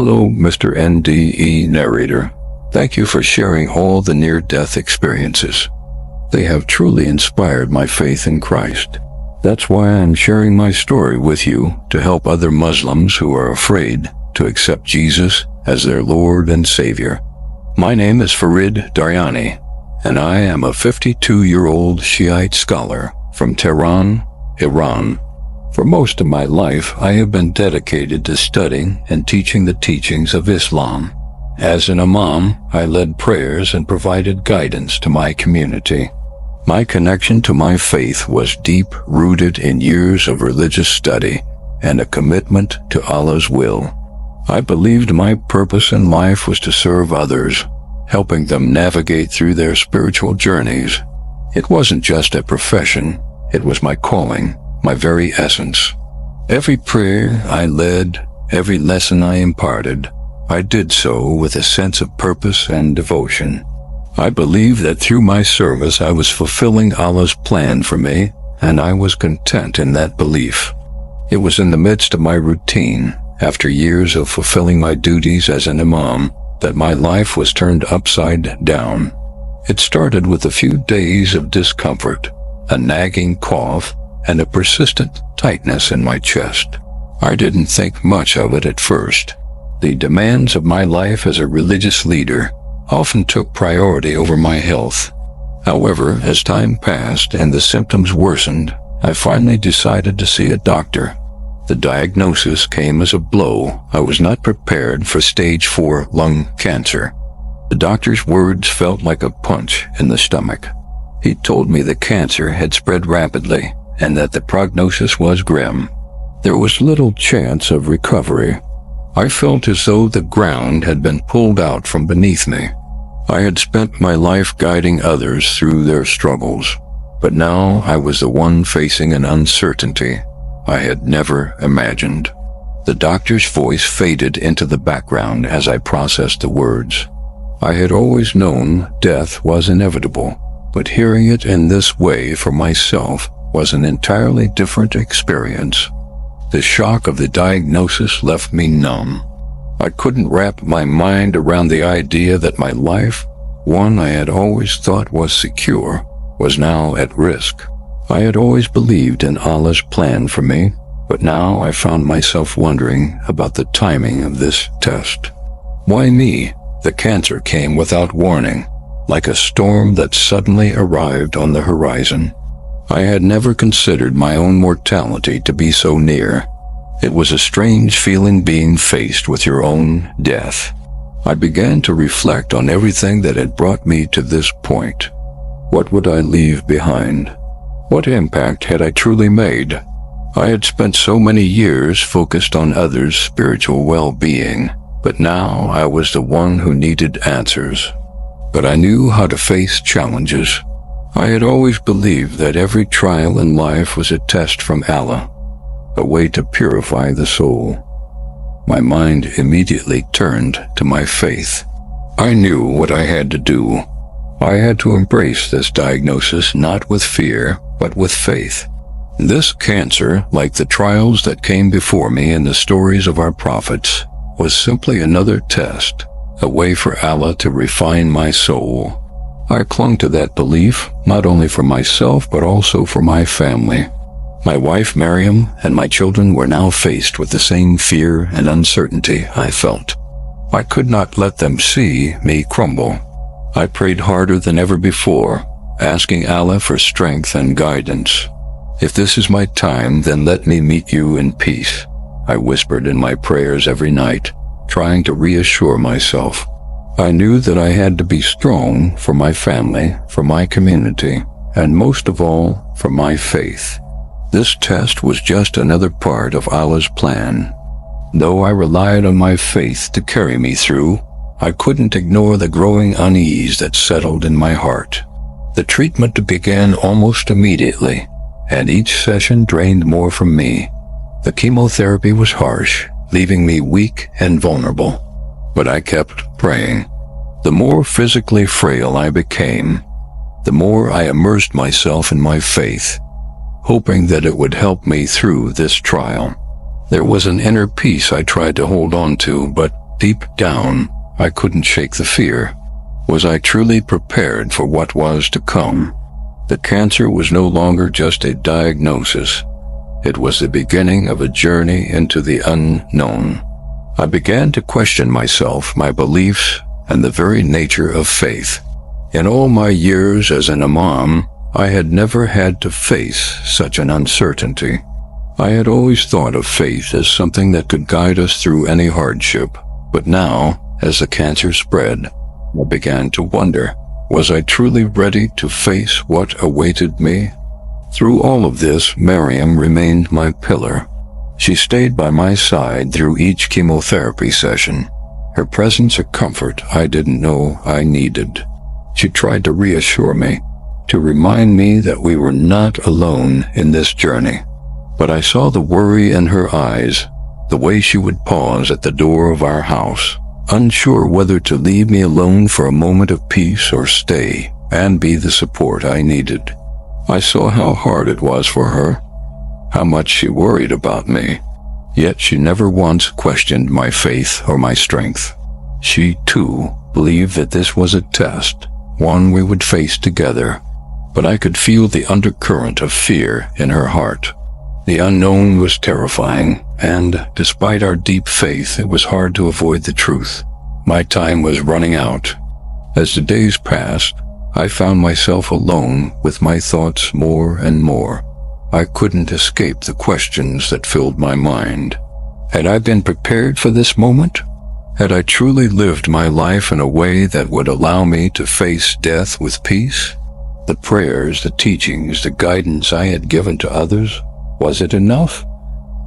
Hello, Mr. NDE narrator. Thank you for sharing all the near-death experiences. They have truly inspired my faith in Christ. That's why I'm sharing my story with you to help other Muslims who are afraid to accept Jesus as their Lord and Savior. My name is Farid Daryani, and I am a 52-year-old Shiite scholar from Tehran, Iran. For most of my life, I have been dedicated to studying and teaching the teachings of Islam. As an imam, I led prayers and provided guidance to my community. My connection to my faith was deep-rooted in years of religious study and a commitment to Allah's will. I believed my purpose in life was to serve others, helping them navigate through their spiritual journeys. It wasn't just a profession, it was my calling, my very essence. Every prayer I led, every lesson I imparted, I did so with a sense of purpose and devotion. I believed that through my service I was fulfilling Allah's plan for me, and I was content in that belief. It was in the midst of my routine, after years of fulfilling my duties as an imam, that my life was turned upside down. It started with a few days of discomfort, a nagging cough, and a persistent tightness in my chest. I didn't think much of it at first. The demands of my life as a religious leader often took priority over my health. However, as time passed and the symptoms worsened, I finally decided to see a doctor. The diagnosis came as a blow. I was not prepared for stage 4 lung cancer. The doctor's words felt like a punch in the stomach. He told me the cancer had spread rapidly and that the prognosis was grim. There was little chance of recovery. I felt as though the ground had been pulled out from beneath me. I had spent my life guiding others through their struggles, but now I was the one facing an uncertainty I had never imagined. The doctor's voice faded into the background as I processed the words. I had always known death was inevitable, but hearing it in this way for myself was an entirely different experience. The shock of the diagnosis left me numb. I couldn't wrap my mind around the idea that my life, one I had always thought was secure, was now at risk. I had always believed in Allah's plan for me, but now I found myself wondering about the timing of this test. Why me? The cancer came without warning, like a storm that suddenly arrived on the horizon. I had never considered my own mortality to be so near. It was a strange feeling being faced with your own death. I began to reflect on everything that had brought me to this point. What would I leave behind? What impact had I truly made? I had spent so many years focused on others' spiritual well-being, but now I was the one who needed answers. But I knew how to face challenges. I had always believed that every trial in life was a test from Allah, a way to purify the soul. My mind immediately turned to my faith. I knew what I had to do. I had to embrace this diagnosis not with fear, but with faith. This cancer, like the trials that came before me in the stories of our prophets, was simply another test, a way for Allah to refine my soul. I clung to that belief, not only for myself, but also for my family. My wife, Miriam, and my children were now faced with the same fear and uncertainty I felt. I could not let them see me crumble. I prayed harder than ever before, asking Allah for strength and guidance. If this is my time, then let me meet you in peace, I whispered in my prayers every night, trying to reassure myself. I knew that I had to be strong for my family, for my community, and most of all, for my faith. This test was just another part of Allah's plan. Though I relied on my faith to carry me through, I couldn't ignore the growing unease that settled in my heart. The treatment began almost immediately, and each session drained more from me. The chemotherapy was harsh, leaving me weak and vulnerable. But I kept praying. The more physically frail I became, the more I immersed myself in my faith, hoping that it would help me through this trial. There was an inner peace I tried to hold on to, but deep down, I couldn't shake the fear. Was I truly prepared for what was to come? The cancer was no longer just a diagnosis. It was the beginning of a journey into the unknown. I began to question myself, my beliefs, and the very nature of faith. In all my years as an imam, I had never had to face such an uncertainty. I had always thought of faith as something that could guide us through any hardship, but now, as the cancer spread, I began to wonder, was I truly ready to face what awaited me? Through all of this, Miriam remained my pillar. She stayed by my side through each chemotherapy session, her presence a comfort I didn't know I needed. She tried to reassure me, to remind me that we were not alone in this journey. But I saw the worry in her eyes, the way she would pause at the door of our house, unsure whether to leave me alone for a moment of peace or stay and be the support I needed. I saw how hard it was for her, how much she worried about me, yet she never once questioned my faith or my strength. She, too, believed that this was a test, one we would face together, but I could feel the undercurrent of fear in her heart. The unknown was terrifying, and despite our deep faith, it was hard to avoid the truth. My time was running out. As the days passed, I found myself alone with my thoughts more and more. I couldn't escape the questions that filled my mind. Had I been prepared for this moment? Had I truly lived my life in a way that would allow me to face death with peace? The prayers, the teachings, the guidance I had given to others, was it enough?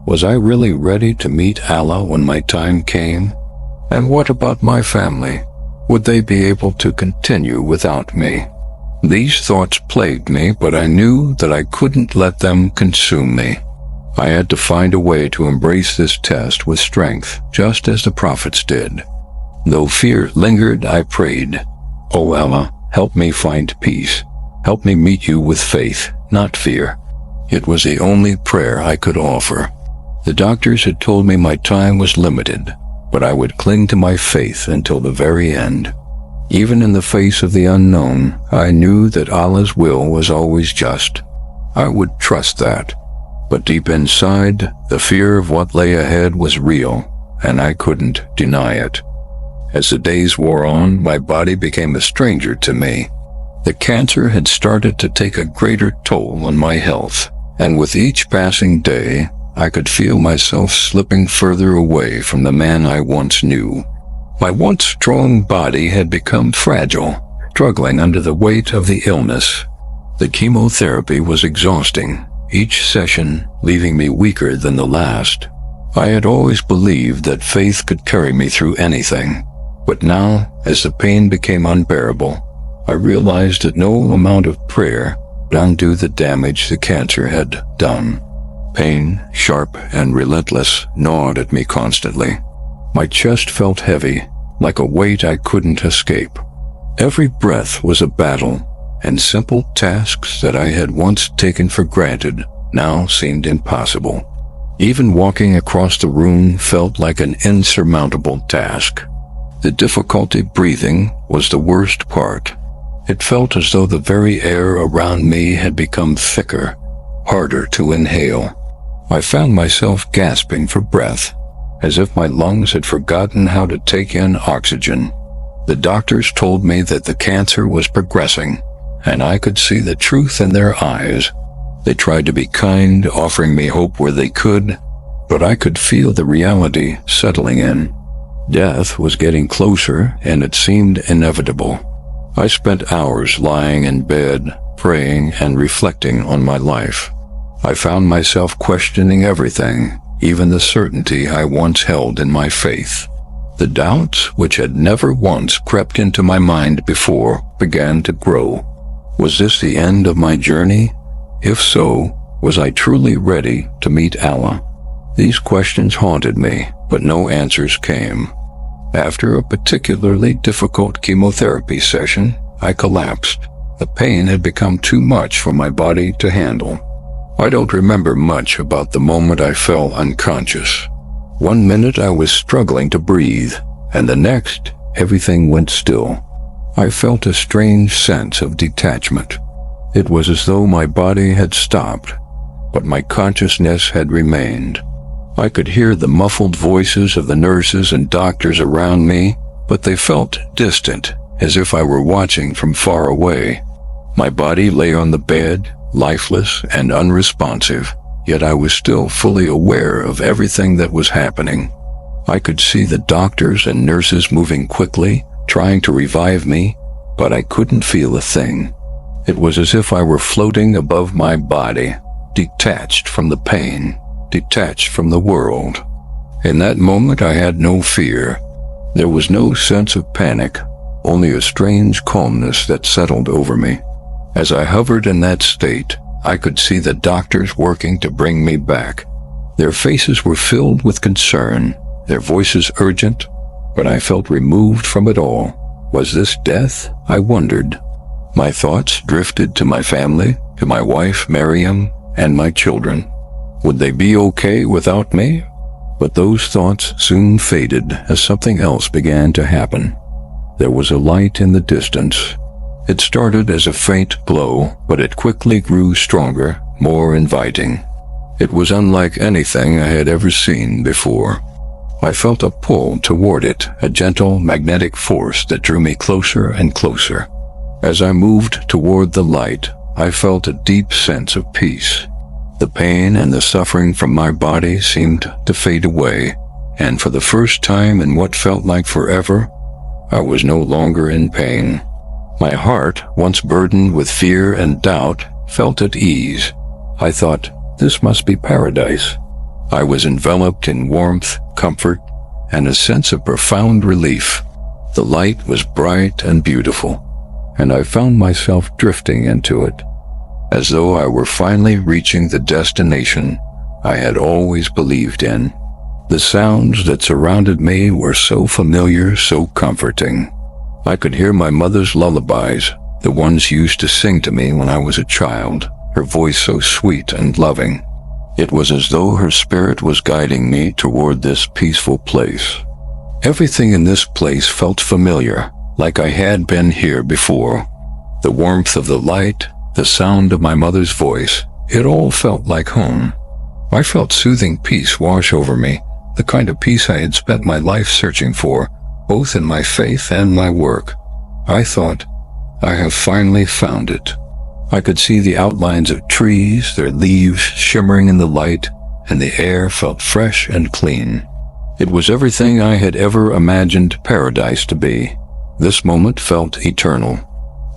Was I really ready to meet Allah when my time came? And what about my family? Would they be able to continue without me? These thoughts plagued me, but I knew that I couldn't let them consume me. I had to find a way to embrace this test with strength, just as the prophets did. Though fear lingered, I prayed, "O Allah, help me find peace. Help me meet you with faith, not fear." It was the only prayer I could offer. The doctors had told me my time was limited, but I would cling to my faith until the very end. Even in the face of the unknown, I knew that Allah's will was always just. I would trust that. But deep inside, the fear of what lay ahead was real, and I couldn't deny it. As the days wore on, my body became a stranger to me. The cancer had started to take a greater toll on my health, and with each passing day, I could feel myself slipping further away from the man I once knew. My once strong body had become fragile, struggling under the weight of the illness. The chemotherapy was exhausting, each session leaving me weaker than the last. I had always believed that faith could carry me through anything, but now, as the pain became unbearable, I realized that no amount of prayer would undo the damage the cancer had done. Pain, sharp and relentless, gnawed at me constantly. My chest felt heavy, like a weight I couldn't escape. Every breath was a battle, and simple tasks that I had once taken for granted now seemed impossible. Even walking across the room felt like an insurmountable task. The difficulty breathing was the worst part. It felt as though the very air around me had become thicker, harder to inhale. I found myself gasping for breath, as if my lungs had forgotten how to take in oxygen. The doctors told me that the cancer was progressing, and I could see the truth in their eyes. They tried to be kind, offering me hope where they could, but I could feel the reality settling in. Death was getting closer, and it seemed inevitable. I spent hours lying in bed, praying and reflecting on my life. I found myself questioning everything, even the certainty I once held in my faith. The doubts, which had never once crept into my mind before, began to grow. Was this the end of my journey? If so, was I truly ready to meet Allah? These questions haunted me, but no answers came. After a particularly difficult chemotherapy session, I collapsed. The pain had become too much for my body to handle. I don't remember much about the moment I fell unconscious. One minute I was struggling to breathe, and the next, everything went still. I felt a strange sense of detachment. It was as though my body had stopped, but my consciousness had remained. I could hear the muffled voices of the nurses and doctors around me, but they felt distant, as if I were watching from far away. My body lay on the bed, lifeless and unresponsive, yet I was still fully aware of everything that was happening. I could see the doctors and nurses moving quickly, trying to revive me, but I couldn't feel a thing. It was as if I were floating above my body, detached from the pain, detached from the world. In that moment I had no fear. There was no sense of panic, only a strange calmness that settled over me. As I hovered in that state, I could see the doctors working to bring me back. Their faces were filled with concern, their voices urgent, but I felt removed from it all. Was this death? I wondered. My thoughts drifted to my family, to my wife, Miriam, and my children. Would they be okay without me? But those thoughts soon faded as something else began to happen. There was a light in the distance. It started as a faint glow, but it quickly grew stronger, more inviting. It was unlike anything I had ever seen before. I felt a pull toward it, a gentle magnetic force that drew me closer and closer. As I moved toward the light, I felt a deep sense of peace. The pain and the suffering from my body seemed to fade away, and for the first time in what felt like forever, I was no longer in pain. My heart, once burdened with fear and doubt, felt at ease. I thought, this must be paradise. I was enveloped in warmth, comfort, and a sense of profound relief. The light was bright and beautiful, and I found myself drifting into it, as though I were finally reaching the destination I had always believed in. The sounds that surrounded me were so familiar, so comforting. I could hear my mother's lullabies, the ones she used to sing to me when I was a child, her voice so sweet and loving. It was as though her spirit was guiding me toward this peaceful place. Everything in this place felt familiar, like I had been here before. The warmth of the light, the sound of my mother's voice, it all felt like home. I felt soothing peace wash over me, the kind of peace I had spent my life searching for, both in my faith and my work. I thought, I have finally found it. I could see the outlines of trees, their leaves shimmering in the light, and the air felt fresh and clean. It was everything I had ever imagined paradise to be. This moment felt eternal.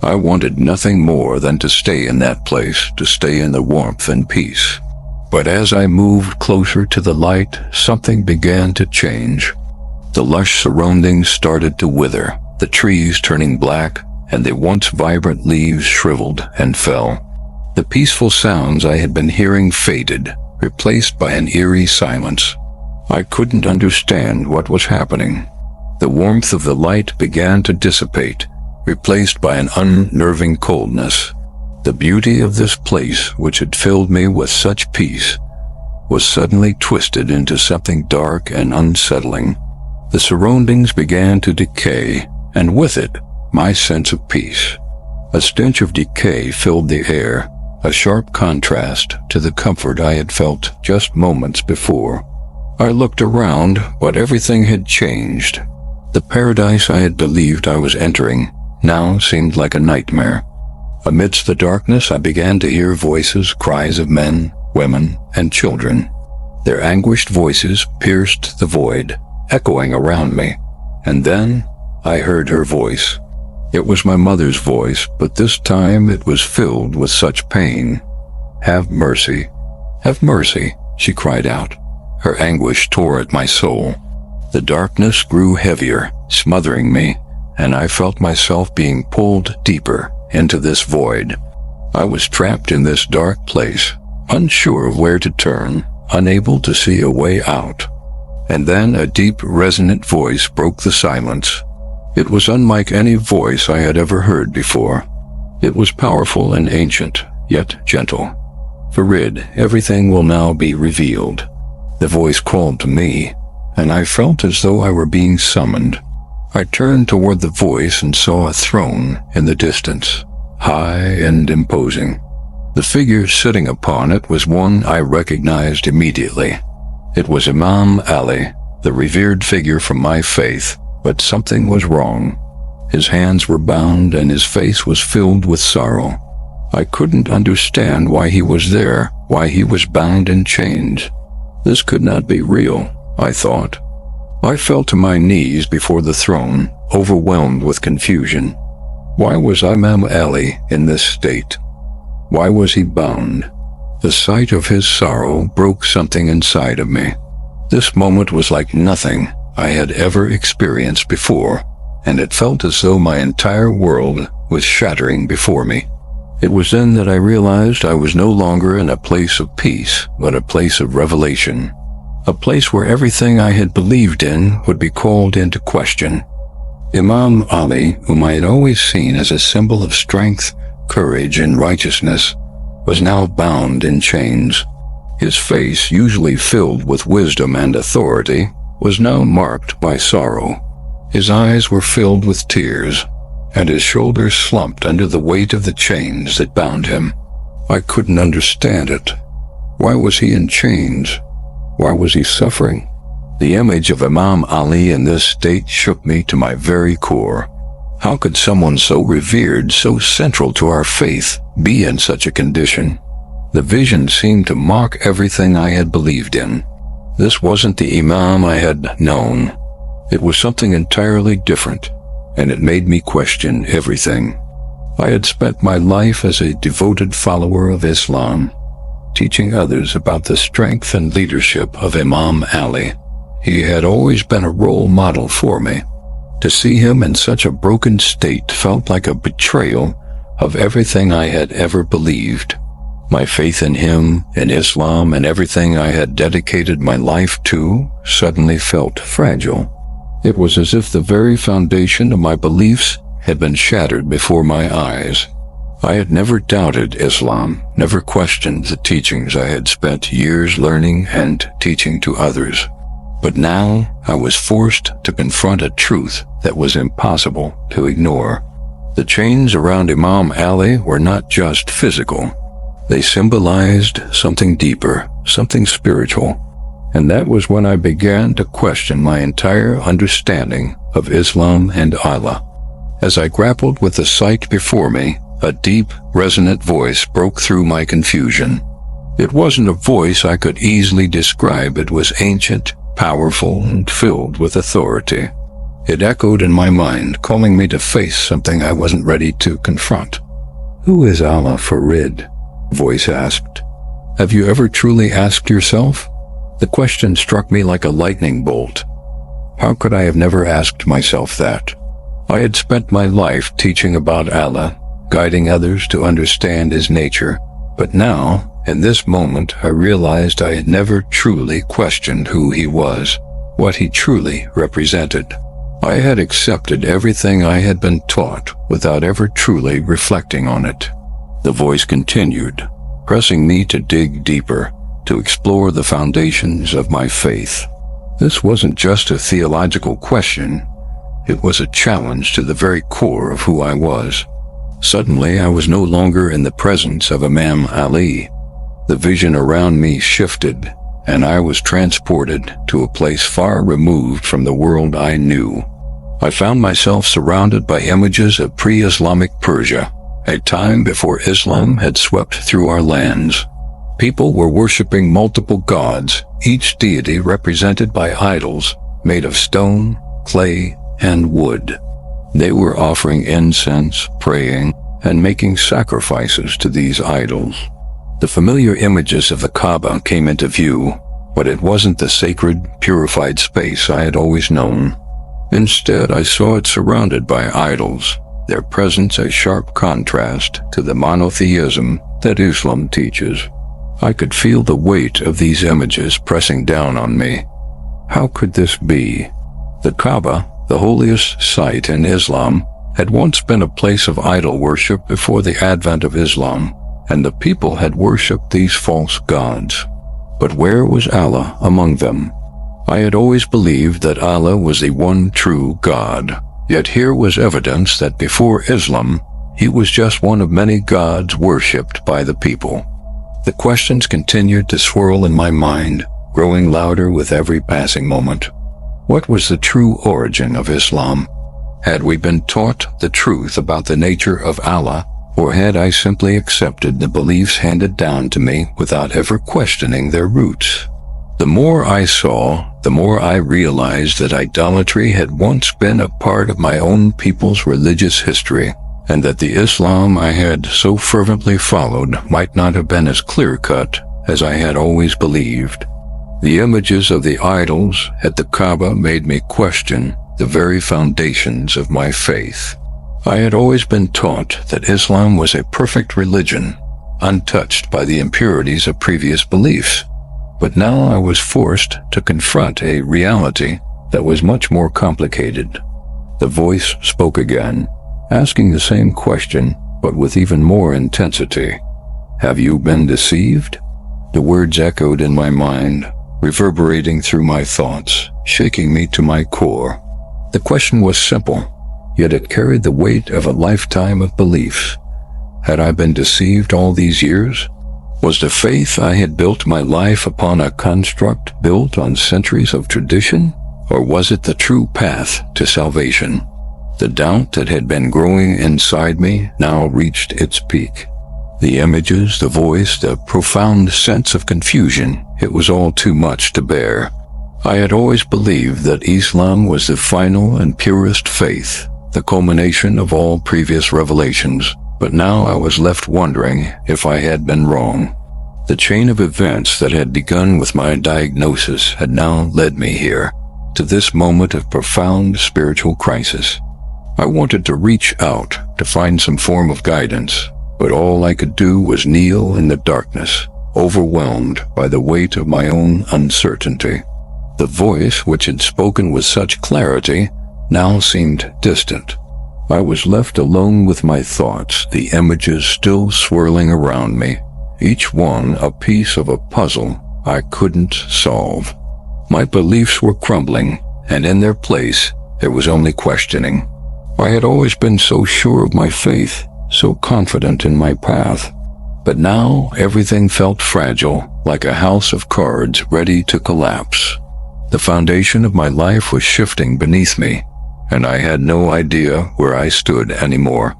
I wanted nothing more than to stay in that place, to stay in the warmth and peace. But as I moved closer to the light, something began to change. The lush surroundings started to wither, the trees turning black, and the once vibrant leaves shriveled and fell. The peaceful sounds I had been hearing faded, replaced by an eerie silence. I couldn't understand what was happening. The warmth of the light began to dissipate, replaced by an unnerving coldness. The beauty of this place, which had filled me with such peace, was suddenly twisted into something dark and unsettling. The surroundings began to decay, and with it, my sense of peace. A stench of decay filled the air, a sharp contrast to the comfort I had felt just moments before. I looked around, but everything had changed. The paradise I had believed I was entering now seemed like a nightmare. Amidst the darkness, I began to hear voices, cries of men, women, and children. Their anguished voices pierced the void, echoing around me. And then I heard her voice. It was my mother's voice, but this time it was filled with such pain. "Have mercy, have mercy," she cried out. Her anguish tore at my soul. The darkness grew heavier, smothering me, and I felt myself being pulled deeper into this void. I was trapped in this dark place, unsure of where to turn, unable to see a way out. And then a deep, resonant voice broke the silence. It was unlike any voice I had ever heard before. It was powerful and ancient, yet gentle. "Farid, everything will now be revealed." The voice called to me, and I felt as though I were being summoned. I turned toward the voice and saw a throne in the distance, high and imposing. The figure sitting upon it was one I recognized immediately. It was Imam Ali, the revered figure from my faith, but something was wrong. His hands were bound and his face was filled with sorrow. I couldn't understand why he was there, why he was bound in chains. This could not be real, I thought. I fell to my knees before the throne, overwhelmed with confusion. Why was Imam Ali in this state? Why was he bound? The sight of his sorrow broke something inside of me. This moment was like nothing I had ever experienced before, and it felt as though my entire world was shattering before me. It was then that I realized I was no longer in a place of peace, but a place of revelation. A place where everything I had believed in would be called into question. Imam Ali, whom I had always seen as a symbol of strength, courage, and righteousness, was now bound in chains. His face, usually filled with wisdom and authority, was now marked by sorrow. His eyes were filled with tears, and his shoulders slumped under the weight of the chains that bound him. I couldn't understand it. Why was he in chains? Why was he suffering? The image of Imam Ali in this state shook me to my very core. How could someone so revered, so central to our faith, be in such a condition? The vision seemed to mock everything I had believed in. This wasn't the Imam I had known. It was something entirely different, and it made me question everything. I had spent my life as a devoted follower of Islam, teaching others about the strength and leadership of Imam Ali. He had always been a role model for me. To see him in such a broken state felt like a betrayal of everything I had ever believed. My faith in him, in Islam, and everything I had dedicated my life to suddenly felt fragile. It was as if the very foundation of my beliefs had been shattered before my eyes. I had never doubted Islam, never questioned the teachings I had spent years learning and teaching to others. But now I was forced to confront a truth that was impossible to ignore. The chains around Imam Ali were not just physical. They symbolized something deeper, something spiritual. And that was when I began to question my entire understanding of Islam and Allah. As I grappled with the sight before me, a deep, resonant voice broke through my confusion. It wasn't a voice I could easily describe. It was ancient, powerful, and filled with authority. It echoed in my mind, calling me to face something I wasn't ready to confront. "Who is Allah Farid?" the voice asked. "Have you ever truly asked yourself?" The question struck me like a lightning bolt. How could I have never asked myself that? I had spent my life teaching about Allah, guiding others to understand His nature, but now, in this moment, I realized I had never truly questioned who He was, what He truly represented. I had accepted everything I had been taught without ever truly reflecting on it. The voice continued, pressing me to dig deeper, to explore the foundations of my faith. This wasn't just a theological question. It was a challenge to the very core of who I was. Suddenly, I was no longer in the presence of Imam Ali. The vision around me shifted, and I was transported to a place far removed from the world I knew. I found myself surrounded by images of pre-Islamic Persia, a time before Islam had swept through our lands. People were worshipping multiple gods, each deity represented by idols made of stone, clay, and wood. They were offering incense, praying, and making sacrifices to these idols. The familiar images of the Kaaba came into view, but it wasn't the sacred, purified space I had always known. Instead, I saw it surrounded by idols, their presence a sharp contrast to the monotheism that Islam teaches. I could feel the weight of these images pressing down on me. How could this be? The Kaaba, the holiest site in Islam, had once been a place of idol worship before the advent of Islam, and the people had worshipped these false gods. But where was Allah among them? I had always believed that Allah was the one true God, Yet here was evidence that before Islam, he was just one of many gods worshipped by the people. The questions continued to swirl in my mind, growing louder with every passing moment. What was the true origin of Islam? Had we been taught the truth about the nature of Allah, or had I simply accepted the beliefs handed down to me without ever questioning their roots? The more I saw, the more I realized that idolatry had once been a part of my own people's religious history, and that the Islam I had so fervently followed might not have been as clear-cut as I had always believed. The images of the idols at the Kaaba made me question the very foundations of my faith. I had always been taught that Islam was a perfect religion, untouched by the impurities of previous beliefs. But now I was forced to confront a reality that was much more complicated. The voice spoke again, asking the same question, but with even more intensity. Have you been deceived? The words echoed in my mind, reverberating through my thoughts, shaking me to my core. The question was simple, yet it carried the weight of a lifetime of beliefs. Had I been deceived all these years? Was the faith I had built my life upon a construct built on centuries of tradition? Or was it the true path to salvation? The doubt that had been growing inside me now reached its peak. The images, the voice, the profound sense of confusion, it was all too much to bear. I had always believed that Islam was the final and purest faith, the culmination of all previous revelations, but now I was left wondering if I had been wrong. The chain of events that had begun with my diagnosis had now led me here, to this moment of profound spiritual crisis. I wanted to reach out to find some form of guidance, but all I could do was kneel in the darkness, overwhelmed by the weight of my own uncertainty. The voice, which had spoken with such clarity, now seemed distant. I was left alone with my thoughts, the images still swirling around me, each one a piece of a puzzle I couldn't solve. My beliefs were crumbling, and in their place, there was only questioning. I had always been so sure of my faith, so confident in my path. But now everything felt fragile, like a house of cards ready to collapse. The foundation of my life was shifting beneath me, and I had no idea where I stood anymore.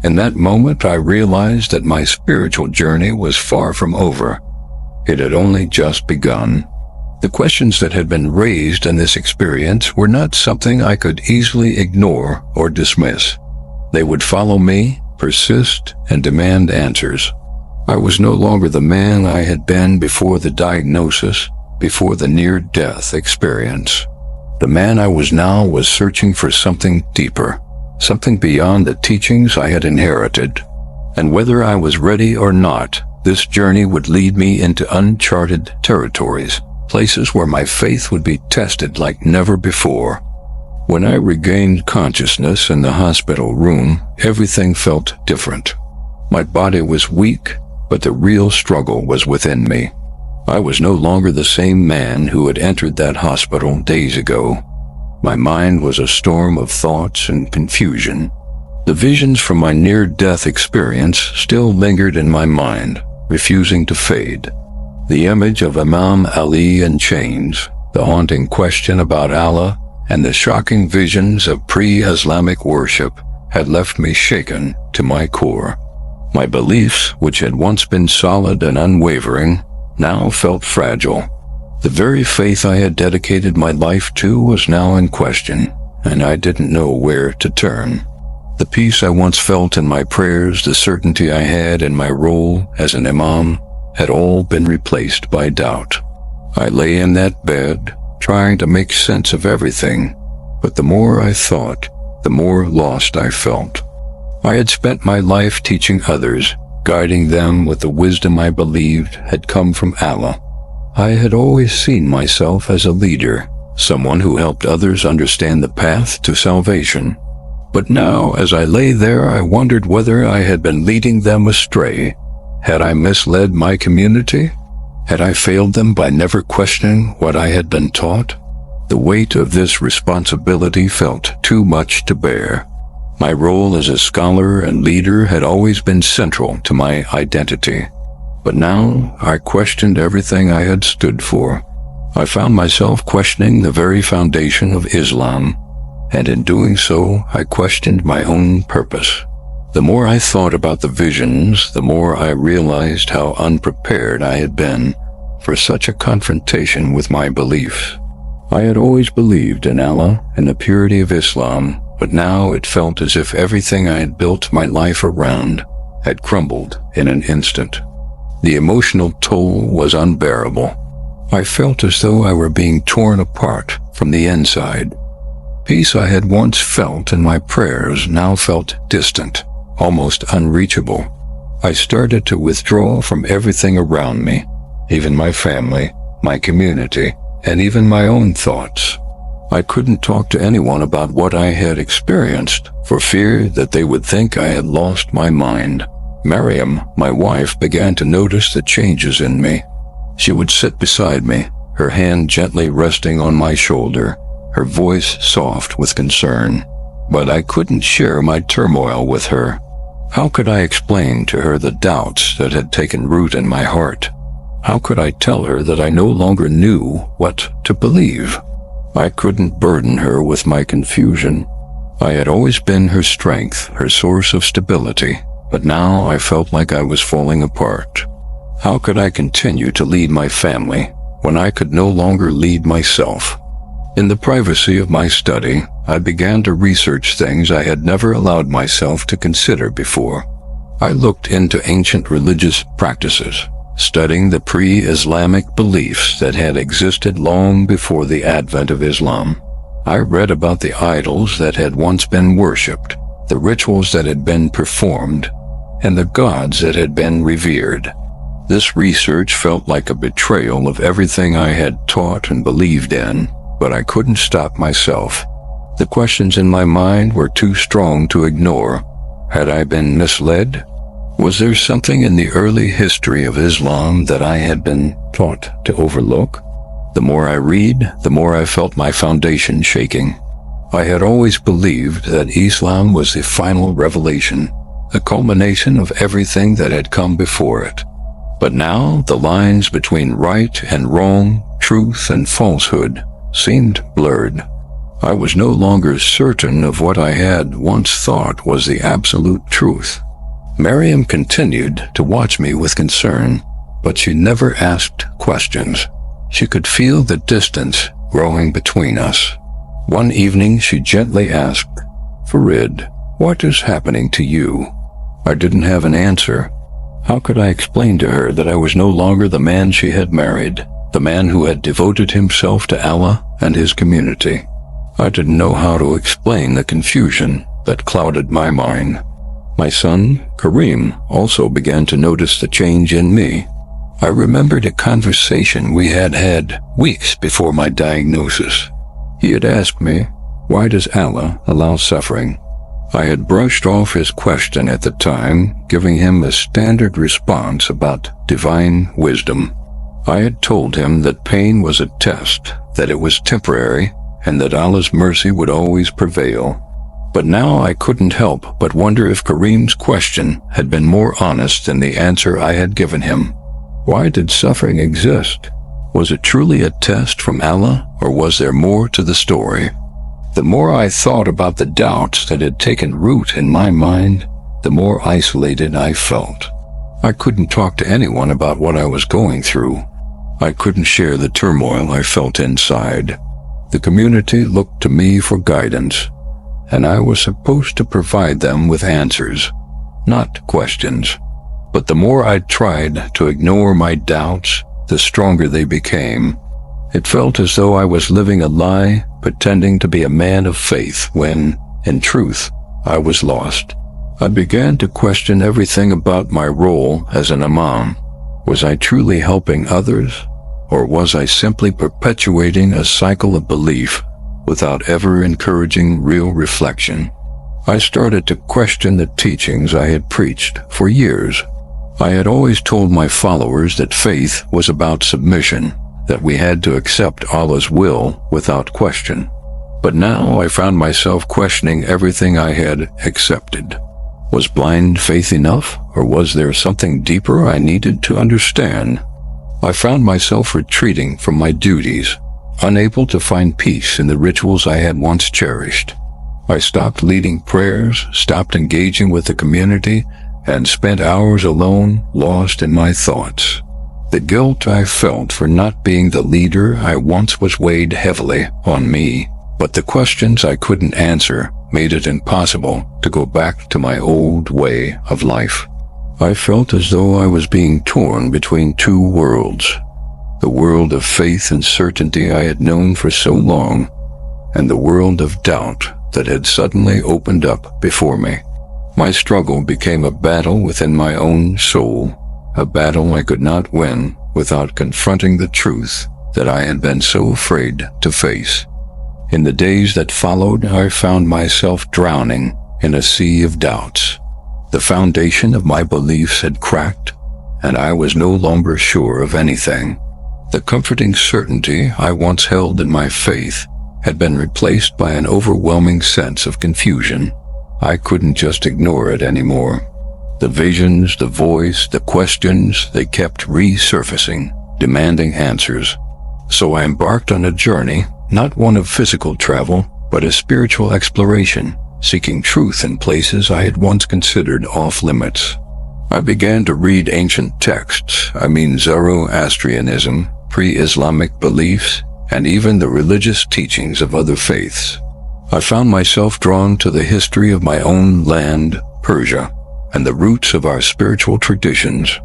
In that moment, I realized that my spiritual journey was far from over. It had only just begun. The questions that had been raised in this experience were not something I could easily ignore or dismiss. They would follow me, persist, and demand answers. I was no longer the man I had been before the diagnosis, before the near-death experience. The man I was now was searching for something deeper, something beyond the teachings I had inherited. And whether I was ready or not, this journey would lead me into uncharted territories, places where my faith would be tested like never before. When I regained consciousness in the hospital room, everything felt different. My body was weak, but the real struggle was within me. I was no longer the same man who had entered that hospital days ago. My mind was a storm of thoughts and confusion. The visions from my near-death experience still lingered in my mind, refusing to fade. The image of Imam Ali in chains, the haunting question about Allah, and the shocking visions of pre-Islamic worship had left me shaken to my core. My beliefs, which had once been solid and unwavering, now felt fragile. The very faith I had dedicated my life to was now in question, and I didn't know where to turn. The peace I once felt in my prayers, the certainty I had in my role as an imam, had all been replaced by doubt. I lay in that bed, trying to make sense of everything, but the more I thought, the more lost I felt. I had spent my life teaching others, guiding them with the wisdom I believed had come from Allah. I had always seen myself as a leader, someone who helped others understand the path to salvation. But now, as I lay there, I wondered whether I had been leading them astray. Had I misled my community? Had I failed them by never questioning what I had been taught? The weight of this responsibility felt too much to bear. My role as a scholar and leader had always been central to my identity. But now I questioned everything I had stood for. I found myself questioning the very foundation of Islam, and in doing so, I questioned my own purpose. The more I thought about the visions, the more I realized how unprepared I had been for such a confrontation with my beliefs. I had always believed in Allah and the purity of Islam, but now it felt as if everything I had built my life around had crumbled in an instant. The emotional toll was unbearable. I felt as though I were being torn apart from the inside. Peace I had once felt in my prayers now felt distant, almost unreachable. I started to withdraw from everything around me, even my family, my community, and even my own thoughts. I couldn't talk to anyone about what I had experienced for fear that they would think I had lost my mind. Miriam, my wife, began to notice the changes in me. She would sit beside me, her hand gently resting on my shoulder, her voice soft with concern. But I couldn't share my turmoil with her. How could I explain to her the doubts that had taken root in my heart? How could I tell her that I no longer knew what to believe? I couldn't burden her with my confusion. I had always been her strength, her source of stability, but now I felt like I was falling apart. How could I continue to lead my family when I could no longer lead myself? In the privacy of my study, I began to research things I had never allowed myself to consider before. I looked into ancient religious practices, studying the pre-Islamic beliefs that had existed long before the advent of Islam. I read about the idols that had once been worshipped, the rituals that had been performed, and the gods that had been revered. This research felt like a betrayal of everything I had taught and believed in, but I couldn't stop myself. The questions in my mind were too strong to ignore. Had I been misled? Was there something in the early history of Islam that I had been taught to overlook? The more I read, the more I felt my foundation shaking. I had always believed that Islam was the final revelation, the culmination of everything that had come before it. But now the lines between right and wrong, truth and falsehood, seemed blurred. I was no longer certain of what I had once thought was the absolute truth. Miriam continued to watch me with concern, but she never asked questions. She could feel the distance growing between us. One evening she gently asked, "Farid, what is happening to you?" I didn't have an answer. How could I explain to her that I was no longer the man she had married, the man who had devoted himself to Allah and his community? I didn't know how to explain the confusion that clouded my mind. My son, Kareem, also began to notice the change in me. I remembered a conversation we had had weeks before my diagnosis. He had asked me, "Why does Allah allow suffering?" I had brushed off his question at the time, giving him a standard response about divine wisdom. I had told him that pain was a test, that it was temporary, and that Allah's mercy would always prevail. But now I couldn't help but wonder if Kareem's question had been more honest than the answer I had given him. Why did suffering exist? Was it truly a test from Allah, or was there more to the story? The more I thought about the doubts that had taken root in my mind, the more isolated I felt. I couldn't talk to anyone about what I was going through. I couldn't share the turmoil I felt inside. The community looked to me for guidance, and I was supposed to provide them with answers, not questions. But the more I tried to ignore my doubts, the stronger they became. It felt as though I was living a lie, pretending to be a man of faith when, in truth, I was lost. I began to question everything about my role as an imam. Was I truly helping others, or was I simply perpetuating a cycle of belief without ever encouraging real reflection? I started to question the teachings I had preached for years. I had always told my followers that faith was about submission, that we had to accept Allah's will without question. But now I found myself questioning everything I had accepted. Was blind faith enough, or was there something deeper I needed to understand? I found myself retreating from my duties, unable to find peace in the rituals I had once cherished. I stopped leading prayers, stopped engaging with the community, and spent hours alone, lost in my thoughts. The guilt I felt for not being the leader I once was weighed heavily on me, but the questions I couldn't answer made it impossible to go back to my old way of life. I felt as though I was being torn between two worlds, the world of faith and certainty I had known for so long, and the world of doubt that had suddenly opened up before me. My struggle became a battle within my own soul, a battle I could not win without confronting the truth that I had been so afraid to face. In the days that followed, I found myself drowning in a sea of doubts. The foundation of my beliefs had cracked, and I was no longer sure of anything. The comforting certainty I once held in my faith had been replaced by an overwhelming sense of confusion. I couldn't just ignore it anymore. The visions, the voice, the questions, they kept resurfacing, demanding answers. So I embarked on a journey, not one of physical travel, but a spiritual exploration, seeking truth in places I had once considered off-limits. I began to read ancient texts, Zoroastrianism, pre-Islamic beliefs, and even the religious teachings of other faiths. I found myself drawn to the history of my own land, Persia, and the roots of our spiritual traditions.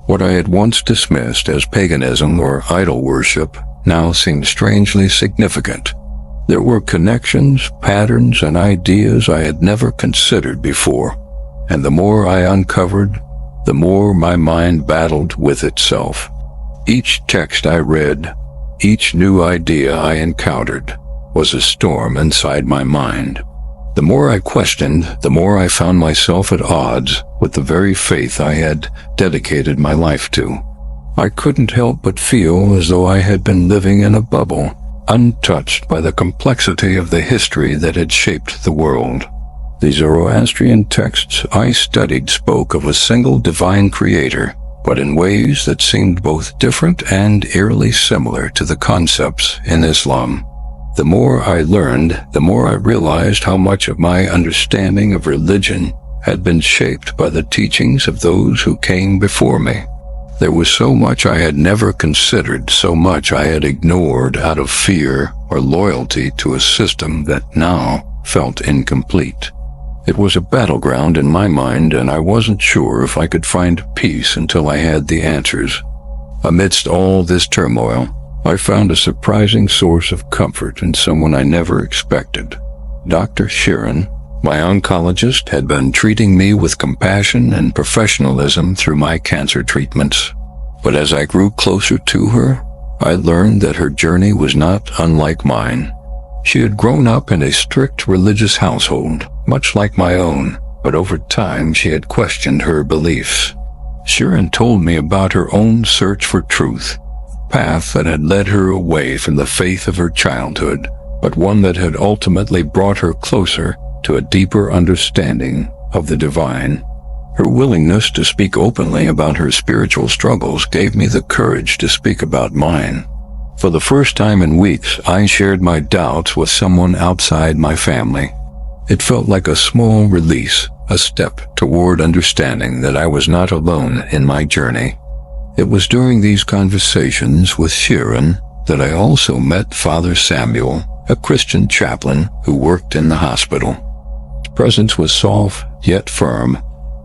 What I had once dismissed as paganism or idol worship now seemed strangely significant. There were connections, patterns, and ideas I had never considered before, and the more I uncovered, the more my mind battled with itself. Each text I read, each new idea I encountered, was a storm inside my mind. The more I questioned, the more I found myself at odds with the very faith I had dedicated my life to. I couldn't help but feel as though I had been living in a bubble, untouched by the complexity of the history that had shaped the world. The Zoroastrian texts I studied spoke of a single divine creator, but in ways that seemed both different and eerily similar to the concepts in Islam. The more I learned, the more I realized how much of my understanding of religion had been shaped by the teachings of those who came before me. There was so much I had never considered, so much I had ignored out of fear or loyalty to a system that now felt incomplete. It was a battleground in my mind, and I wasn't sure if I could find peace until I had the answers. Amidst all this turmoil, I found a surprising source of comfort in someone I never expected. Dr. Shirin, my oncologist, had been treating me with compassion and professionalism through my cancer treatments. But as I grew closer to her, I learned that her journey was not unlike mine. She had grown up in a strict religious household, much like my own, but over time she had questioned her beliefs. Shirin told me about her own search for truth, a path that had led her away from the faith of her childhood, but one that had ultimately brought her closer to a deeper understanding of the divine. Her willingness to speak openly about her spiritual struggles gave me the courage to speak about mine. For the first time in weeks, I shared my doubts with someone outside my family. It felt like a small release, a step toward understanding that I was not alone in my journey. It was during these conversations with Shirin that I also met Father Samuel, a Christian chaplain who worked in the hospital. His presence was soft yet firm,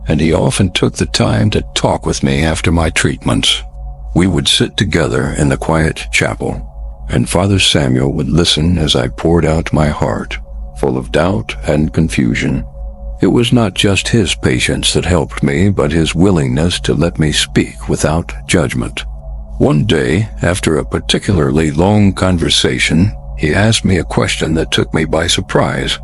and he often took the time to talk with me after my treatments. We would sit together in the quiet chapel, and Father Samuel would listen as I poured out my heart, full of doubt and confusion. It was not just his patience that helped me, but his willingness to let me speak without judgment. One day, after a particularly long conversation, he asked me a question that took me by surprise.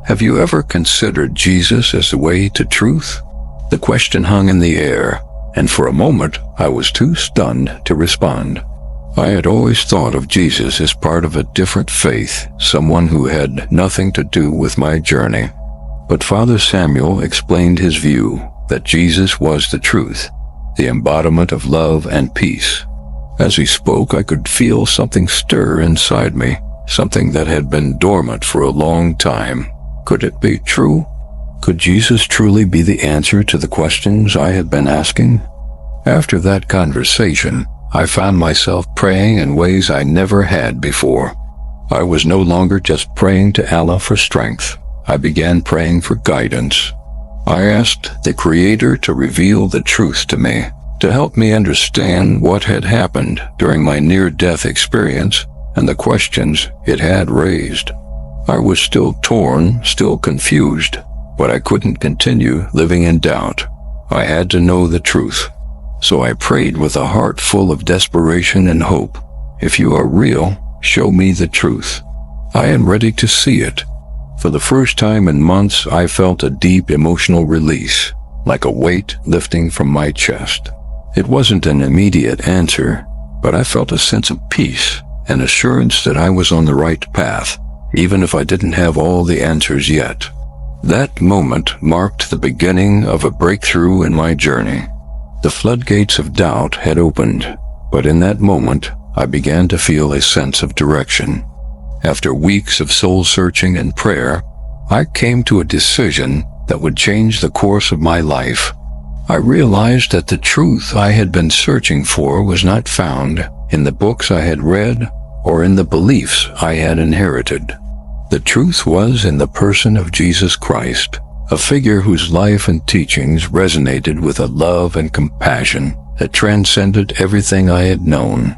"Have you ever considered Jesus as the way to truth?" The question hung in the air, and for a moment I was too stunned to respond. I had always thought of Jesus as part of a different faith, someone who had nothing to do with my journey. But Father Samuel explained his view that Jesus was the truth, the embodiment of love and peace. As he spoke, I could feel something stir inside me, something that had been dormant for a long time. Could it be true? Could Jesus truly be the answer to the questions I had been asking? After that conversation, I found myself praying in ways I never had before. I was no longer just praying to Allah for strength. I began praying for guidance. I asked the Creator to reveal the truth to me, to help me understand what had happened during my near-death experience and the questions it had raised. I was still torn, still confused, but I couldn't continue living in doubt. I had to know the truth. So I prayed with a heart full of desperation and hope. If you are real, show me the truth. I am ready to see it. For the first time in months, I felt a deep emotional release, like a weight lifting from my chest. It wasn't an immediate answer, but I felt a sense of peace, an assurance that I was on the right path, even if I didn't have all the answers yet. That moment marked the beginning of a breakthrough in my journey. The floodgates of doubt had opened, but in that moment, I began to feel a sense of direction. After weeks of soul-searching and prayer, I came to a decision that would change the course of my life. I realized that the truth I had been searching for was not found in the books I had read or in the beliefs I had inherited. The truth was in the person of Jesus Christ, a figure whose life and teachings resonated with a love and compassion that transcended everything I had known.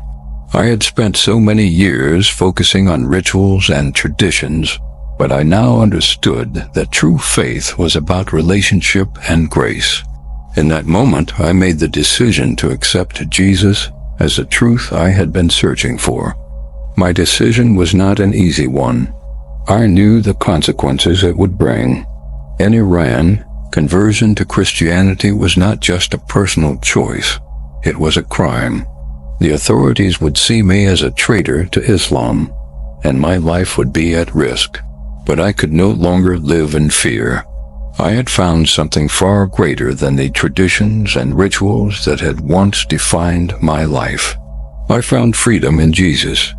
I had spent so many years focusing on rituals and traditions, but I now understood that true faith was about relationship and grace. In that moment, I made the decision to accept Jesus as the truth I had been searching for. My decision was not an easy one. I knew the consequences it would bring. In Iran, conversion to Christianity was not just a personal choice. It was a crime. The authorities would see me as a traitor to Islam, and my life would be at risk. But I could no longer live in fear. I had found something far greater than the traditions and rituals that had once defined my life. I found freedom in Jesus.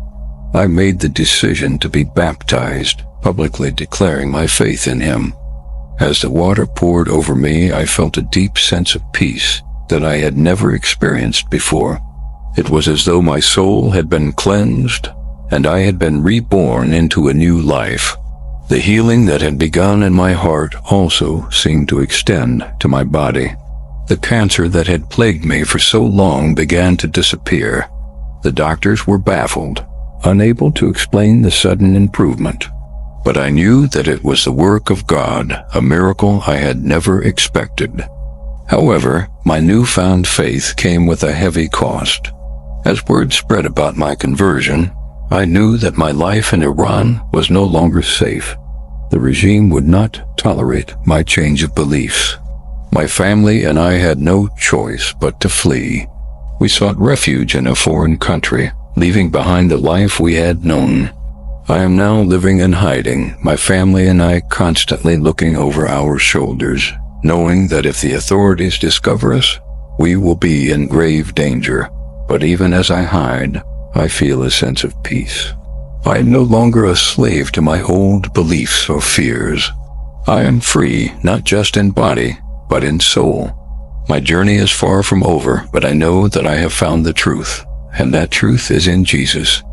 I made the decision to be baptized, publicly declaring my faith in him. As the water poured over me, I felt a deep sense of peace that I had never experienced before. It was as though my soul had been cleansed, and I had been reborn into a new life. The healing that had begun in my heart also seemed to extend to my body. The cancer that had plagued me for so long began to disappear. The doctors were baffled, unable to explain the sudden improvement. But I knew that it was the work of God, a miracle I had never expected. However, my newfound faith came with a heavy cost. As word spread about my conversion, I knew that my life in Iran was no longer safe. The regime would not tolerate my change of beliefs. My family and I had no choice but to flee. We sought refuge in a foreign country, leaving behind the life we had known. I am now living in hiding, my family and I constantly looking over our shoulders, knowing that if the authorities discover us, we will be in grave danger. But even as I hide, I feel a sense of peace. I am no longer a slave to my old beliefs or fears. I am free, not just in body, but in soul. My journey is far from over, but I know that I have found the truth, and that truth is in Jesus.